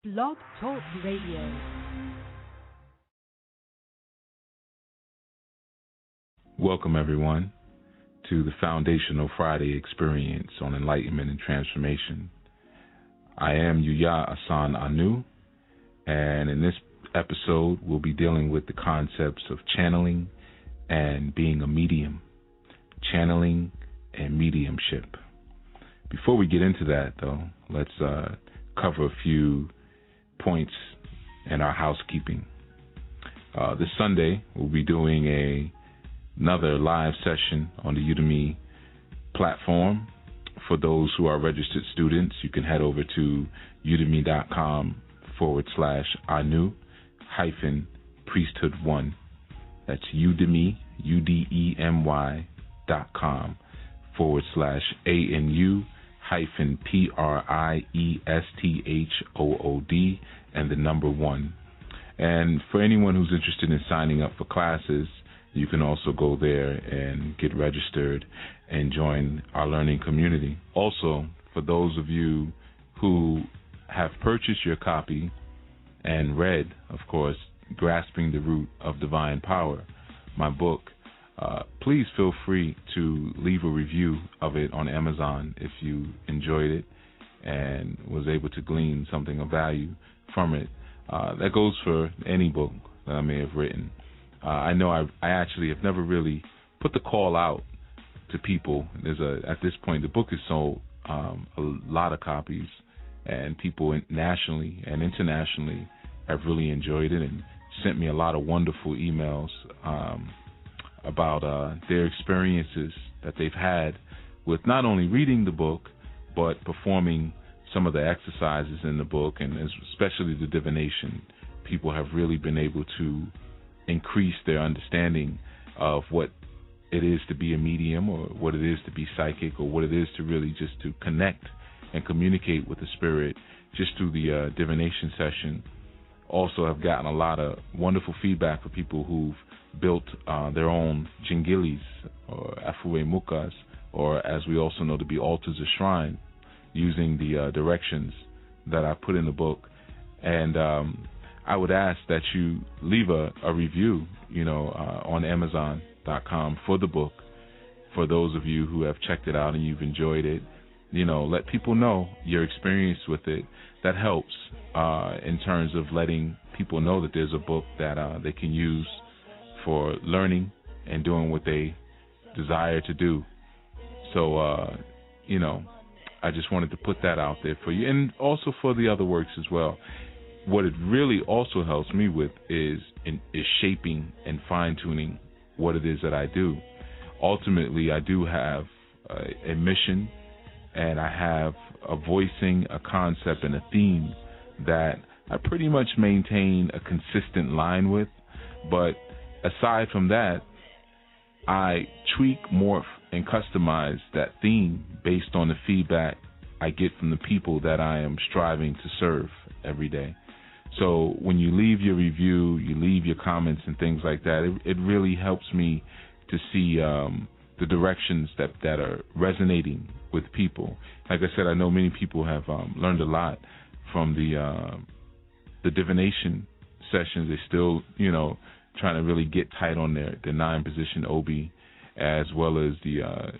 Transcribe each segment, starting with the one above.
Blog Talk Radio. Welcome, everyone, to the Foundational Friday experience on enlightenment and transformation. I am Yuya Assaan-ANU, and in this episode, we'll be dealing with the concepts of channeling and being a medium. Channeling and mediumship. Before we get into that, though, let's cover a few points in our housekeeping. This Sunday, we'll be doing another live session on the Udemy platform. For those who are registered students, you can head over to udemy.com/ANU-priesthood1. That's Udemy, UDEMY.com/ANU-priesthood and the number 1. And for anyone who's interested in signing up for classes, you can also go there and get registered and join our learning community. Also, for those of you who have purchased your copy and read, of course, Grasping the Root of Divine Power, my book, please feel free to leave a review of it on Amazon if you enjoyed it and was able to glean something of value from it. That goes for any book that I may have written. I know I actually have never really put the call out to people. At this point, the book is sold a lot of copies, and people nationally and internationally have really enjoyed it and sent me a lot of wonderful emails about their experiences that they've had with not only reading the book, but performing some of the exercises in the book, and especially the divination. People have really been able to increase their understanding of what it is to be a medium, or what it is to be psychic, or what it is to really just to connect and communicate with the spirit just through the divination session. Also have gotten a lot of wonderful feedback for people who've built their own jingilis or afue mukas, or as we also know to be altars or shrine, using the directions that I put in the book. And I would ask that you leave a review, on Amazon.com for the book. For those of you who have checked it out and you've enjoyed it, let people know your experience with it. That helps in terms of letting people know that there's a book that they can use for learning and doing what they desire to do. So, I just wanted to put that out there for you, and also for the other works as well. What it really also helps me with is shaping and fine-tuning what it is that I do. Ultimately, I do have a mission, and I have a voicing, a concept, and a theme that I pretty much maintain a consistent line with. But aside from that, I tweak, morph, and customize that theme based on the feedback I get from the people that I am striving to serve every day. So when you leave your review, you leave your comments and things like that, it really helps me to see the directions that are resonating with people. Like I said, I know many people have learned a lot from the divination sessions. They still, trying to really get tight on their 9-position obi, as well as the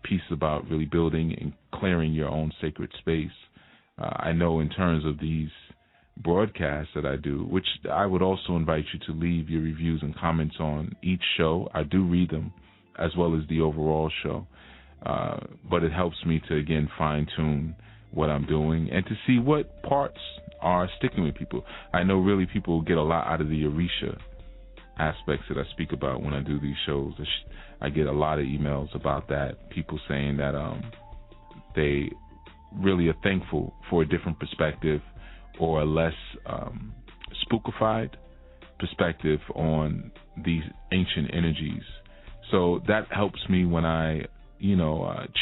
piece about really building and clearing your own sacred space. I know in terms of these broadcasts that I do, which I would also invite you to leave your reviews and comments on each show. I do read them, as well as the overall show. But it helps me to, again, fine-tune what I'm doing and to see what parts are sticking with people. I know really people get a lot out of the Orisha aspects that I speak about when I do these shows. I get a lot of emails about that, people saying that they really are thankful for a different perspective, or a less spookified perspective on these ancient energies. So that helps me when I,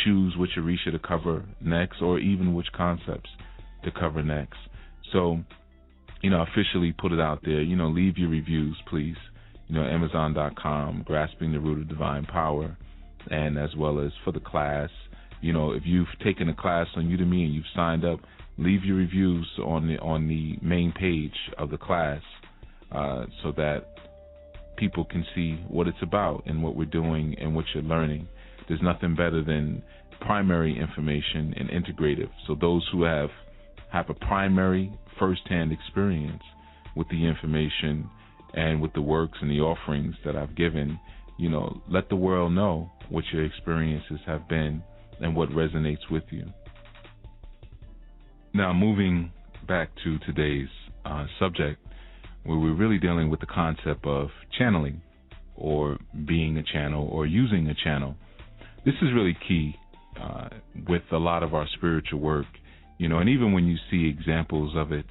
choose which Orisha to cover next, or even which concepts to cover next. So, officially put it out there. Leave your reviews, please. Amazon.com, Grasping the Root of Divine Power, and as well as for the class. If you've taken a class on Udemy and you've signed up, leave your reviews on the main page of the class so that people can see what it's about and what we're doing and what you're learning. There's nothing better than primary information and integrative. So those who have a primary first-hand experience with the information and with the works and the offerings that I've given, let the world know what your experiences have been and what resonates with you. Now, moving back to today's subject, where we're really dealing with the concept of channeling or being a channel or using a channel. This is really key with a lot of our spiritual work, and even when you see examples of it,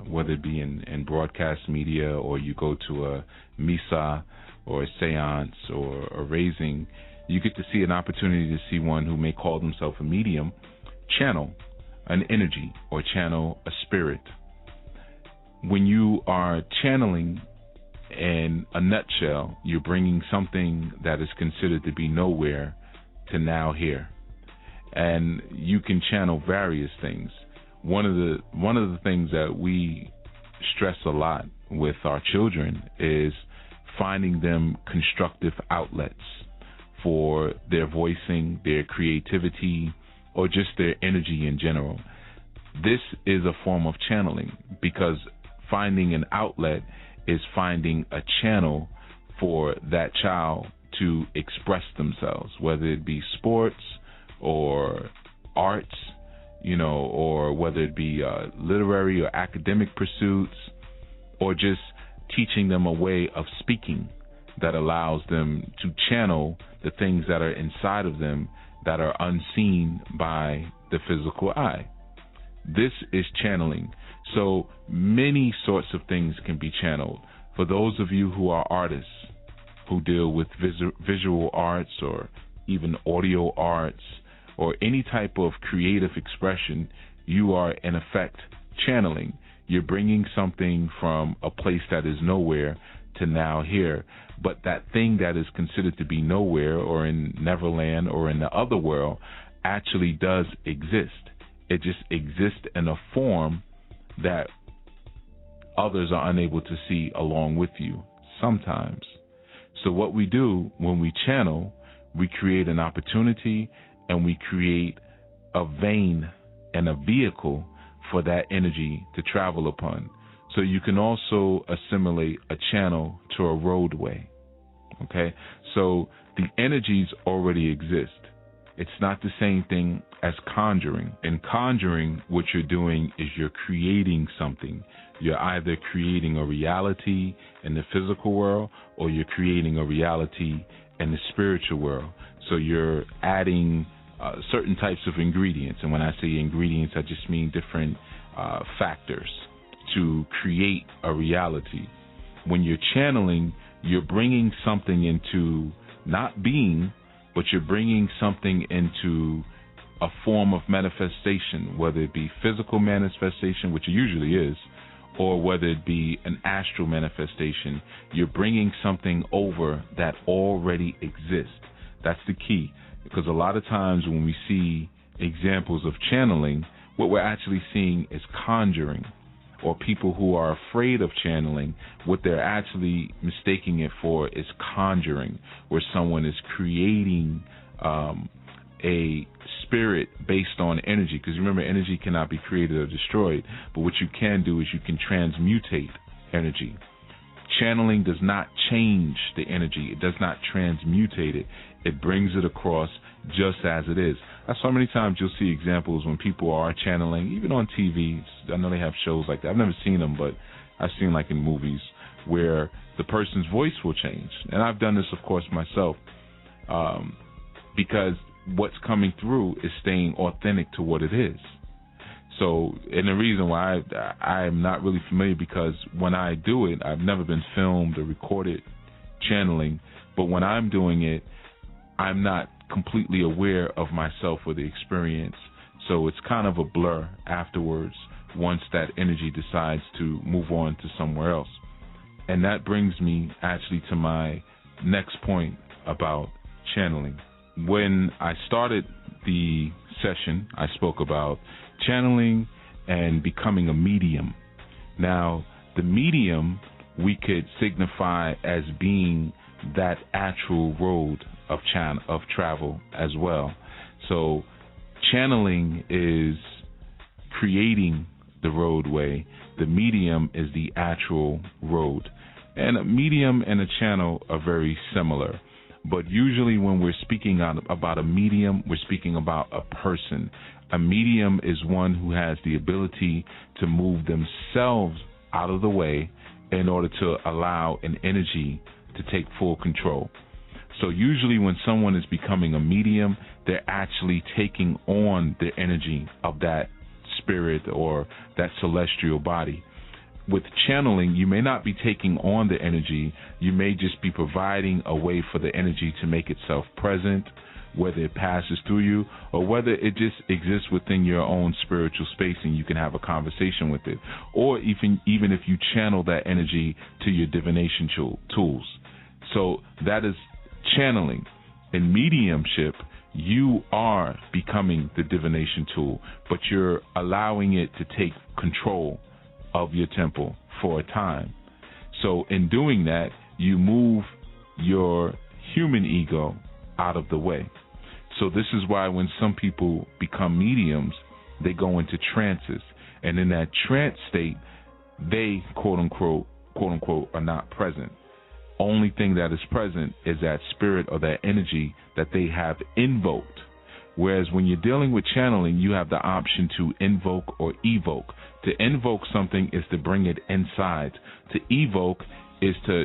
whether it be in broadcast media or you go to a misa or a seance or a raising, you get to see an opportunity to see one who may call themselves a medium channel an energy or channel a spirit. When you are channeling, in a nutshell, you're bringing something that is considered to be nowhere to now here. And you can channel various things. One of the things that we stress a lot with our children is finding them constructive outlets for their voicing, their creativity, or just their energy in general. This is a form of channeling, because finding an outlet is finding a channel for that child to express themselves, whether it be sports or arts, or whether it be literary or academic pursuits, or just teaching them a way of speaking that allows them to channel the things that are inside of them that are unseen by the physical eye. This is channeling. So many sorts of things can be channeled. For those of you who are artists, who deal with visual arts or even audio arts or any type of creative expression, you are in effect channeling. You're bringing something from a place that is nowhere to now here. But that thing that is considered to be nowhere or in Neverland or in the other world actually does exist. It just exists in a form that others are unable to see along with you sometimes. So what we do when we channel, we create an opportunity and we create a vein and a vehicle for that energy to travel upon. So you can also assimilate a channel to a roadway. Okay? So the energies already exist. It's not the same thing as conjuring. In conjuring, what you're doing is you're creating something. You're either creating a reality in the physical world or you're creating a reality in the spiritual world. So you're adding certain types of ingredients. And when I say ingredients, I just mean different factors to create a reality. When you're channeling, you're bringing something into not being, but you're bringing something into a form of manifestation, whether it be physical manifestation, which it usually is, or whether it be an astral manifestation. You're bringing something over that already exists. That's the key, because a lot of times when we see examples of channeling, what we're actually seeing is conjuring. Or people who are afraid of channeling, what they're actually mistaking it for is conjuring, where someone is creating a spirit based on energy. Because remember, energy cannot be created or destroyed, but what you can do is you can transmutate energy. Channeling does not change the energy. It does not transmutate it. It brings it across just as it is. That's how many times you'll see examples when people are channeling, even on TV. I know they have shows like that. I've never seen them, but I've seen like in movies where the person's voice will change. And I've done this, of course, myself, because what's coming through is staying authentic to what it is. So, and the reason why I'm not really familiar, because when I do it, I've never been filmed or recorded channeling, but when I'm doing it, I'm not completely aware of myself or the experience. So it's kind of a blur afterwards once that energy decides to move on to somewhere else. And that brings me actually to my next point about channeling. When I started the session, I spoke about channeling and becoming a medium. Now, the medium we could signify as being that actual road of travel as well. So channeling is creating the roadway. The medium is the actual road. And a medium and a channel are very similar. But usually when we're speaking about a medium, we're speaking about a person. A medium is one who has the ability to move themselves out of the way in order to allow an energy to take full control. So usually when someone is becoming a medium, they're actually taking on the energy of that spirit or that celestial body. With channeling, you may not be taking on the energy. You may just be providing a way for the energy to make itself present, whether it passes through you or whether it just exists within your own spiritual space and you can have a conversation with it. Or even if you channel that energy to your divination tools. So that is channeling. In mediumship, you are becoming the divination tool, but you're allowing it to take control of your temple for a time. So in doing that, you move your human ego out of the way. So this is why when some people become mediums, they go into trances. And in that trance state, they, quote unquote, are not present. Only thing that is present is that spirit or that energy that they have invoked. Whereas when you're dealing with channeling, you have the option to invoke or evoke. To invoke something is to bring it inside. To evoke is to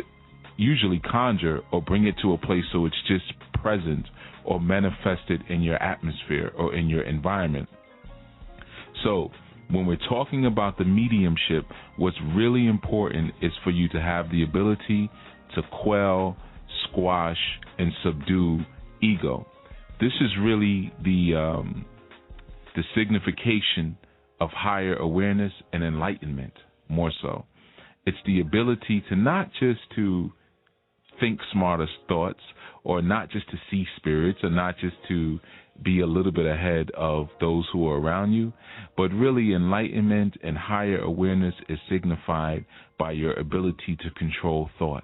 usually conjure or bring it to a place so it's just present or manifested in your atmosphere or in your environment. So when we're talking about the mediumship, what's really important is for you to have the ability to quell, squash, and subdue ego. This is really the signification of higher awareness and enlightenment, more so. It's the ability to not just to think smarter thoughts or not just to see spirits or not just to be a little bit ahead of those who are around you, but really enlightenment and higher awareness is signified by your ability to control thought.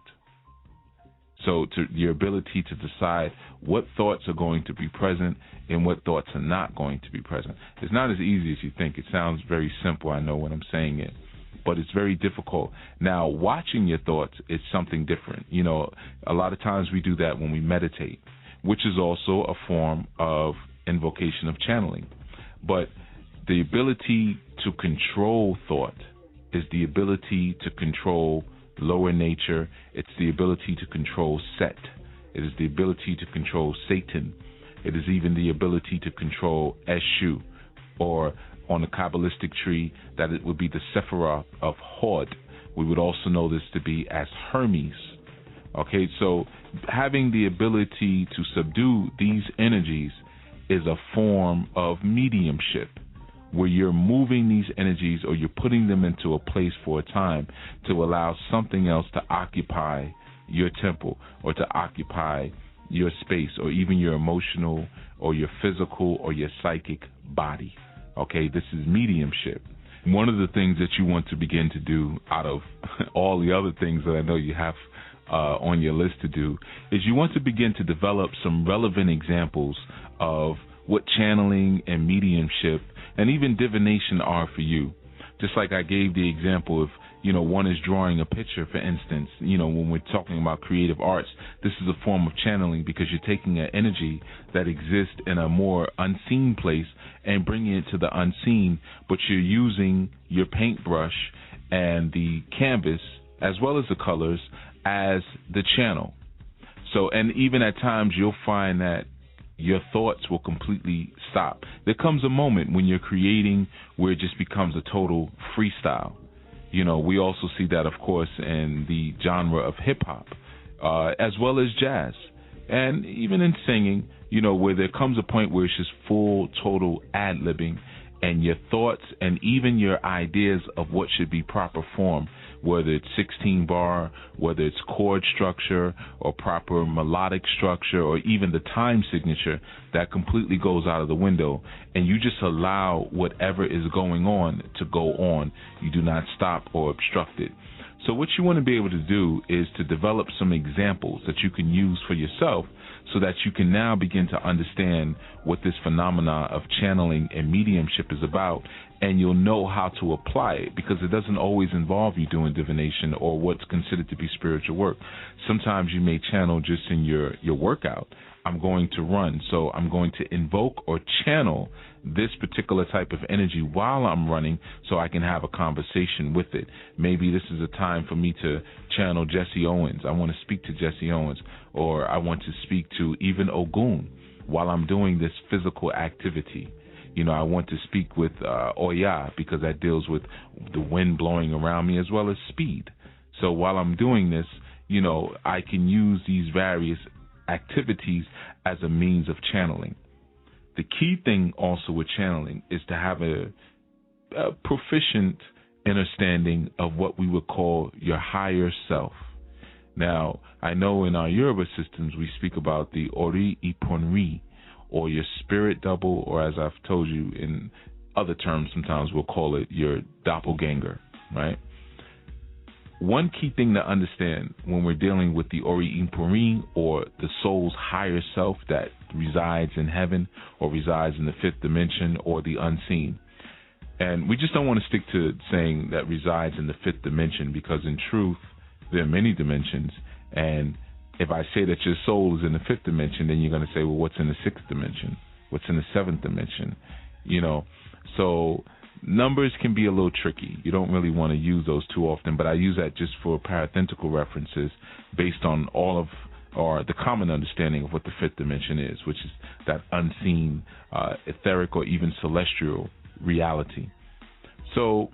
So to your ability to decide what thoughts are going to be present and what thoughts are not going to be present. It's not as easy as you think. It sounds very simple, I know when I'm saying it, but it's very difficult. Now, watching your thoughts is something different. You know, a lot of times we do that when we meditate, which is also a form of invocation of channeling. But the ability to control thought is the ability to control lower nature. It's the ability to control Set. It is the ability to control Satan. It is even the ability to control Eshu, or on the Kabbalistic tree, that it would be the Sephiroth of Hod. We would also know this to be as Hermes. Okay, so having the ability to subdue these energies is a form of mediumship, where you're moving these energies or you're putting them into a place for a time to allow something else to occupy your temple or to occupy your space or even your emotional or your physical or your psychic body. Okay, this is mediumship. One of the things that you want to begin to do out of all the other things that I know you have on your list to do is you want to begin to develop some relevant examples of what channeling and mediumship and even divination are for you. Just like I gave the example of, one is drawing a picture, for instance. When we're talking about creative arts, this is a form of channeling because you're taking an energy that exists in a more unseen place and bringing it to the unseen, but you're using your paintbrush and the canvas as well as the colors as the channel. So, and even at times you'll find that your thoughts will completely stop. There comes a moment when you're creating where it just becomes a total freestyle. We also see that, of course, in the genre of hip-hop, as well as jazz. And even in singing, where there comes a point where it's just full, total ad-libbing, and your thoughts and even your ideas of what should be proper form whether it's 16 bar, whether it's chord structure or proper melodic structure or even the time signature, that completely goes out of the window, and you just allow whatever is going on to go on. You do not stop or obstruct it. So what you want to be able to do is to develop some examples that you can use for yourself so that you can now begin to understand what this phenomena of channeling and mediumship is about, and you'll know how to apply it, because it doesn't always involve you doing divination or what's considered to be spiritual work. Sometimes you may channel just in your workout. I'm going to run, so I'm going to invoke or channel this particular type of energy while I'm running so I can have a conversation with it. Maybe this is a time for me to channel Jesse Owens. I want to speak to Jesse Owens, or I want to speak to even Ogun while I'm doing this physical activity. You know, I want to speak with Oya, because that deals with the wind blowing around me as well as speed. So while I'm doing this, you know, I can use these various activities as a means of channeling. The key thing also with channeling is to have a proficient understanding of what we would call your higher self. Now, I know in our Yoruba systems we speak about the Ori Iponri, or your spirit double, or as I've told you in other terms, sometimes we'll call it your doppelganger, right? One key thing to understand when we're dealing with the Ori Iponri, or the soul's higher self that resides in heaven or resides in the fifth dimension or the unseen. And we just don't want to stick to saying that resides in the fifth dimension, because in truth, there are many dimensions. And if I say that your soul is in the fifth dimension, then you're going to say, well, what's in the sixth dimension? What's in the seventh dimension? You know, so numbers can be a little tricky. You don't really want to use those too often, but I use that just for parenthetical references based on all of, or the common understanding of what the fifth dimension is, which is that unseen, etheric, or even celestial reality. So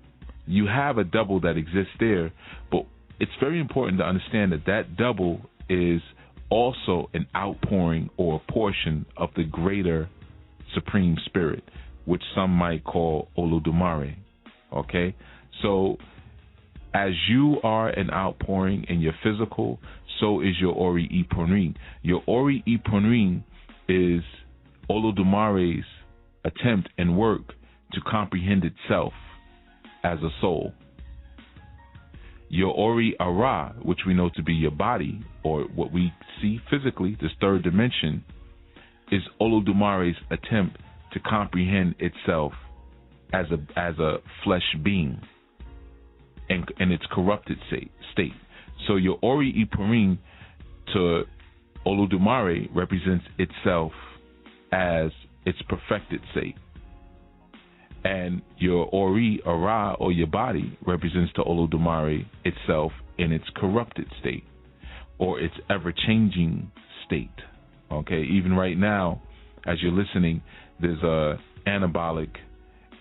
you have a double that exists there, but it's very important to understand that that double is also an outpouring or a portion of the greater Supreme Spirit, which some might call Olodumare. Okay? So as you are an outpouring in your physical, so is your Ori Iponri. Your Ori Iponri is Olodumare's attempt and work to comprehend itself as a soul. Your Ori Ara, which we know to be your body, or what we see physically, this third dimension, is Olodumare's attempt to comprehend itself as a flesh being in its corrupted state. So your Ori Iponri to Olodumare represents itself as its perfected state. And your Ori Ara, or your body, represents to Olodumare itself in its corrupted state, or its ever-changing state. Okay, even right now, as you're listening, there's a anabolic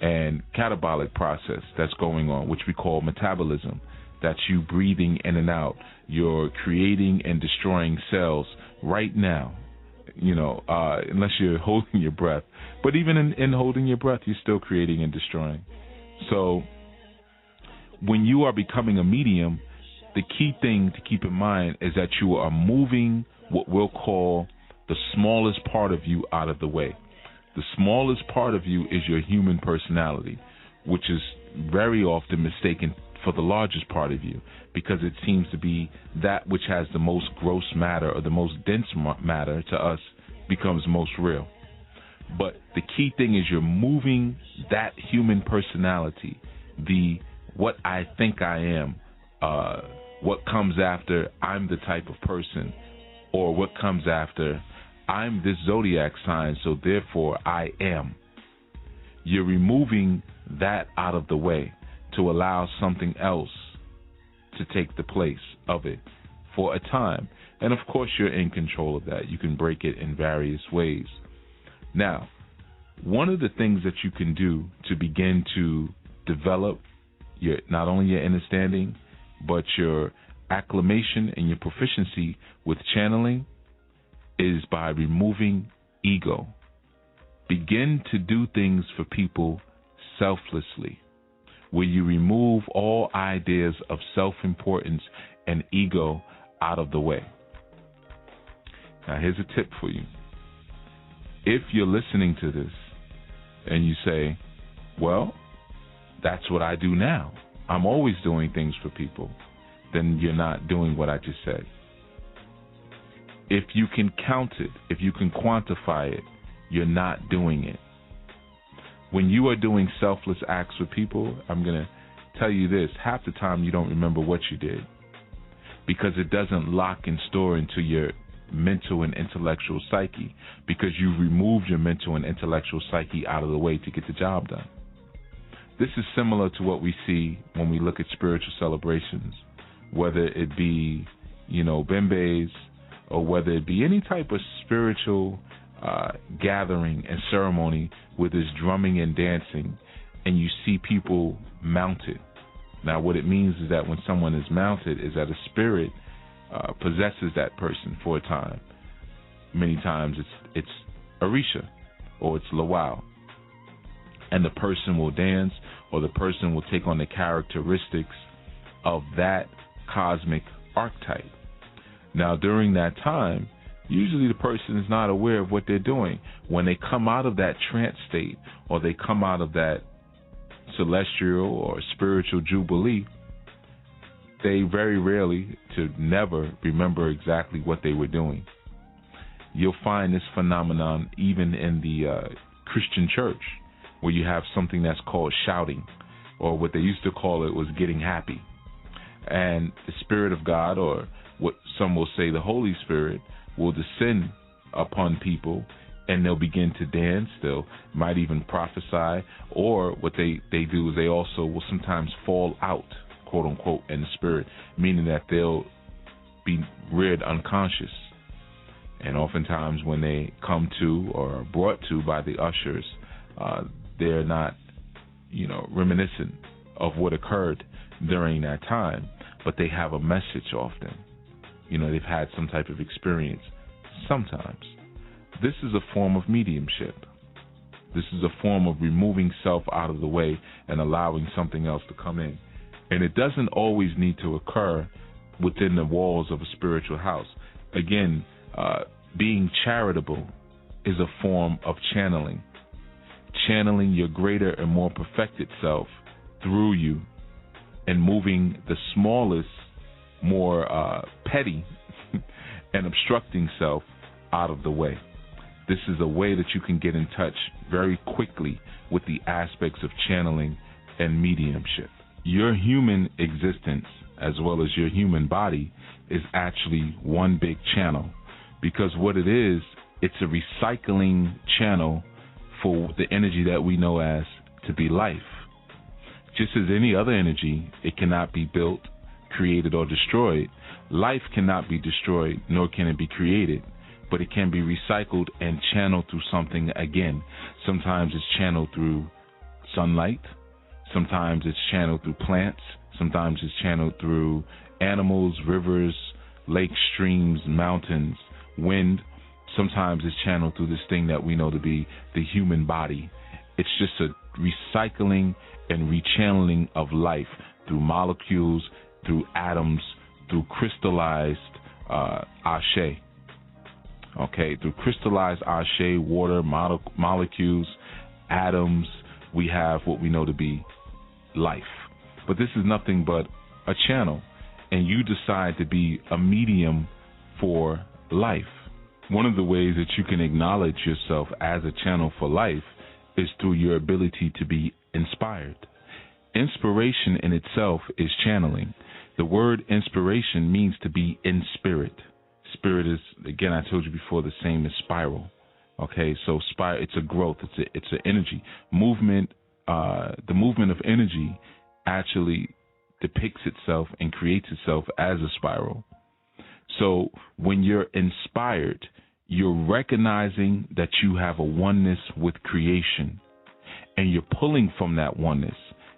and catabolic process that's going on, which we call metabolism. That's you breathing in and out. You're creating and destroying cells right now, you know, unless you're holding your breath. But even in holding your breath, you're still creating and destroying. So when you are becoming a medium, the key thing to keep in mind is that you are moving what we'll call the smallest part of you out of the way. The smallest part of you is your human personality, which is very often mistaken for the largest part of you, because it seems to be that which has the most gross matter, or the most dense matter to us becomes most real. But the key thing is you're moving that human personality, the what I think I am, what comes after I'm the type of person, or what comes after I'm this zodiac sign, so therefore I am. You're removing that out of the way to allow something else to take the place of it for a time. And of course you're in control of that. You can break it in various ways. Now, one of the things that you can do to begin to develop your, not only your understanding, but your acclimation and your proficiency with channeling, is by removing ego. Begin to do things for people selflessly. where you remove all ideas of self-importance and ego out of the way. Now, here's a tip for you. If you're listening to this and you say, well, that's what I do now, I'm always doing things for people, then you're not doing what I just said. If you can count it, if you can quantify it, you're not doing it. When you are doing selfless acts for people, I'm going to tell you this, half the time you don't remember what you did because it doesn't lock and store into your mental and intellectual psyche because you removed your mental and intellectual psyche out of the way to get the job done. This is similar to what we see when we look at spiritual celebrations, whether it be, bembes, or whether it be any type of spiritual gathering and ceremony where there's drumming and dancing, and you see people mounted. Now, what it means is that when someone is mounted is that a spirit possesses that person for a time. Many times it's Orisha or it's Lawal. And the person will dance, or the person will take on the characteristics of that cosmic archetype. Now, during that time, usually the person is not aware of what they're doing. When they come out of that trance state, or they come out of that celestial or spiritual jubilee, they very rarely to never remember exactly what they were doing. You'll find this phenomenon even in the Christian church, where you have something that's called shouting, or what they used to call it was getting happy. And the Spirit of God, or what some will say the Holy Spirit, will descend upon people, and they'll begin to dance. They'll might even prophesy, or what they do is they also will sometimes fall out, quote unquote, in the spirit, meaning that they'll be reared unconscious. And oftentimes when they come to or are brought to by the ushers, they're not, reminiscent of what occurred during that time, but they have a message often. They've had some type of experience sometimes. This is a form of mediumship. This is a form of removing self out of the way and allowing something else to come in. And it doesn't always need to occur within the walls of a spiritual house. Again, being charitable is a form of channeling. Channeling your greater and more perfected self through you and moving the smallest, more petty and obstructing self out of the way. This is a way that you can get in touch very quickly with the aspects of channeling and mediumship. Your human existence, as well as your human body, is actually one big channel, because what it is, it's a recycling channel for the energy that we know as to be life. Just as any other energy, it cannot be built, created, or destroyed. Life cannot be destroyed, nor can it be created, but it can be recycled and channeled through something again. Sometimes it's channeled through sunlight. Sometimes it's channeled through plants. Sometimes it's channeled through animals, rivers, lakes, streams, mountains, wind. Sometimes it's channeled through this thing that we know to be the human body. It's just a recycling and rechanneling of life through molecules, through atoms, through crystallized ashe. Okay, through crystallized ashe, water, molecules, atoms, we have what we know to be life. But this is nothing but a channel, and you decide to be a medium for life. One of the ways that you can acknowledge yourself as a channel for life is through your ability to be inspired. Inspiration in itself is channeling. The word inspiration means to be in spirit. Spirit is, again, I told you before, the same as spiral. Okay, so it's a growth, it's an energy. Movement, the movement of energy actually depicts itself and creates itself as a spiral. So when you're inspired, you're recognizing that you have a oneness with creation, and you're pulling from that oneness.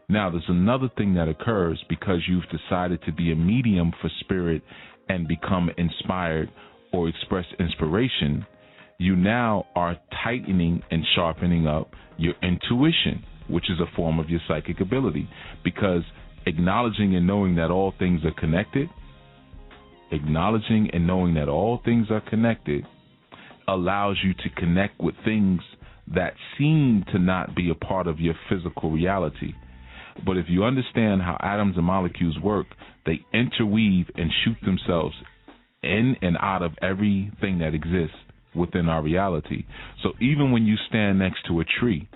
Now, there's another thing that occurs because you've decided to be a medium for spirit and become inspired or express inspiration. You now are tightening and sharpening up your intuition, which is a form of your psychic ability, because acknowledging and knowing that all things are connected, allows you to connect with things that seem to not be a part of your physical reality. But if you understand how atoms and molecules work, they interweave and shoot themselves in and out of everything that exists within our reality. So even when you stand next to a tree,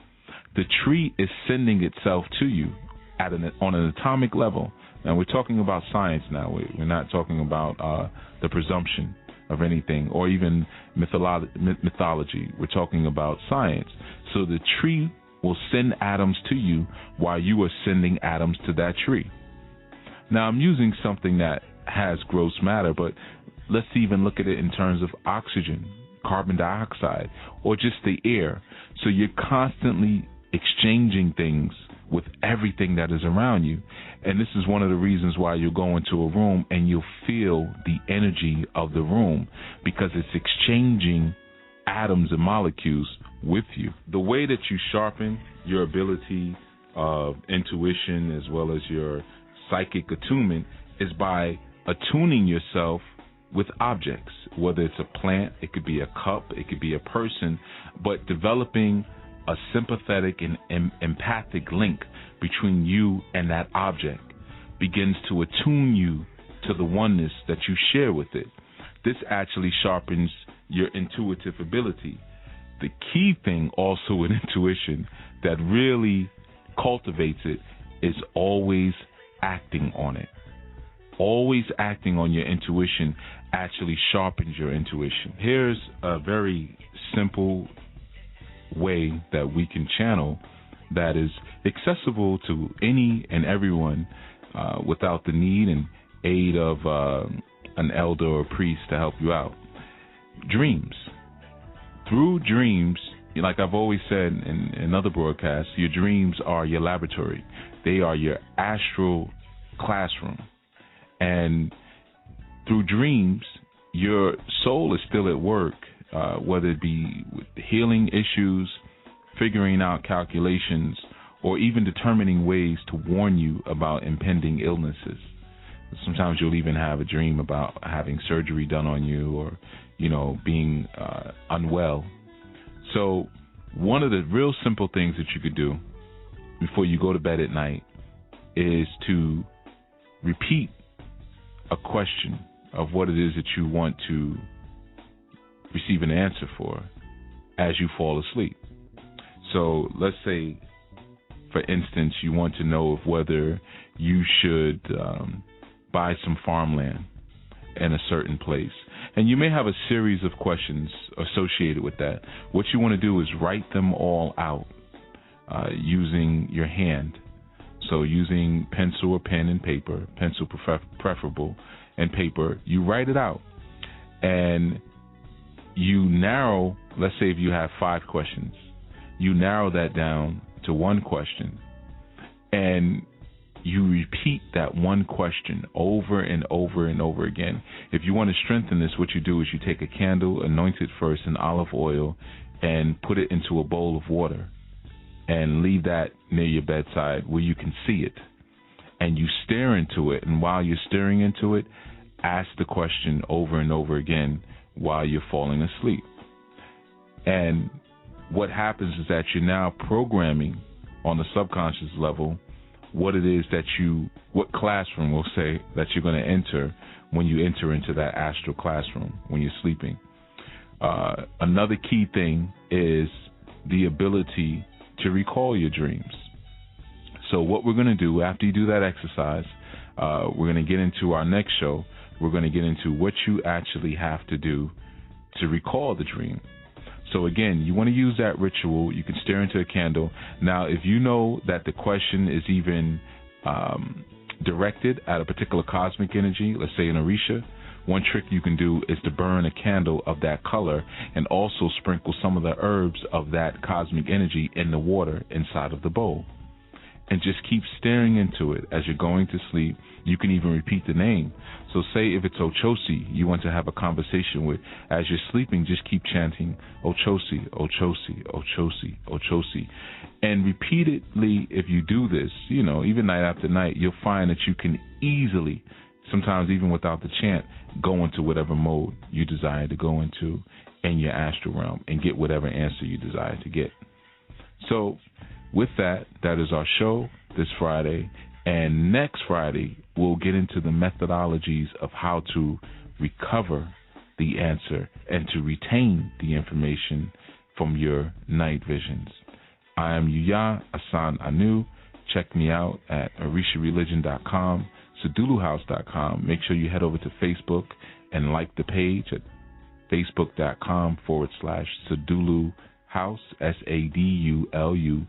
the tree is sending itself to you on an atomic level. Now, we're talking about science now. We're not talking about the presumption of anything or even mythology. We're talking about science. So the tree will send atoms to you while you are sending atoms to that tree. Now, I'm using something that has gross matter, but let's even look at it in terms of oxygen, carbon dioxide, or just the air. So you're constantly exchanging things with everything that is around you. And this is one of the reasons why you'll go into a room and you'll feel the energy of the room, because it's exchanging atoms and molecules with you. The way that you sharpen your ability of intuition as well as your psychic attunement is by attuning yourself with objects, whether it's a plant, it could be a cup, it could be a person, but developing a sympathetic and empathic link between you and that object begins to attune you to the oneness that you share with it. This actually sharpens your intuitive ability. The key thing also with intuition that really cultivates it is always acting on it. Always acting on your intuition actually sharpens your intuition. Here's a very simple way that we can channel that is accessible to any and everyone without the need and aid of an elder or priest to help you out. Dreams. Through dreams, like I've always said in other broadcasts, your dreams are your laboratory. They are your astral classroom. And through dreams, your soul is still at work, whether it be with healing issues, figuring out calculations, or even determining ways to warn you about impending illnesses. Sometimes you'll even have a dream about having surgery done on you or, being unwell. So one of the real simple things that you could do before you go to bed at night is to repeat a question of what it is that you want to receive an answer for as you fall asleep. So let's say, for instance, you want to know of whether you should buy some farmland in a certain place. And you may have a series of questions associated with that. What you want to do is write them all out using your hand. So using pencil or pen and paper, pencil preferable, and paper, you write it out. And you narrow, let's say if you have 5 questions, you narrow that down to one question. And you repeat that one question over and over and over again. If you want to strengthen this, what you do is you take a candle, anoint it first in olive oil, and put it into a bowl of water. And leave that near your bedside where you can see it. And you stare into it. And while you're staring into it, ask the question over and over again while you're falling asleep. And what happens is that you're now programming on the subconscious level what it is that what classroom we'll say that you're going to enter when you enter into that astral classroom when you're sleeping. Another key thing is the ability to recall your dreams. So what we're going to do after you do that exercise, we're going to get into our next show. We're going to get into what you actually have to do to recall the dream. So again, you want to use that ritual. You can stare into a candle. Now, if you know that the question is even directed at a particular cosmic energy, let's say an Orisha, one trick you can do is to burn a candle of that color and also sprinkle some of the herbs of that cosmic energy in the water inside of the bowl. and just keep staring into it as you're going to sleep. You can even repeat the name. So say if it's Ochosi you want to have a conversation with, as you're sleeping, just keep chanting Ochosi, Ochosi, Ochosi, Ochosi. And repeatedly, if you do this, even night after night, you'll find that you can easily, sometimes even without the chant, go into whatever mode you desire to go into in your astral realm and get whatever answer you desire to get. So with that, that is our show this Friday. And next Friday, we'll get into the methodologies of how to recover the answer and to retain the information from your night visions. I am Yuya Assaan-ANU. Check me out at orishareligion.com, saduluhouse.com. Make sure you head over to Facebook and like the page at facebook.com/Sadulu House, SADULUHOUS.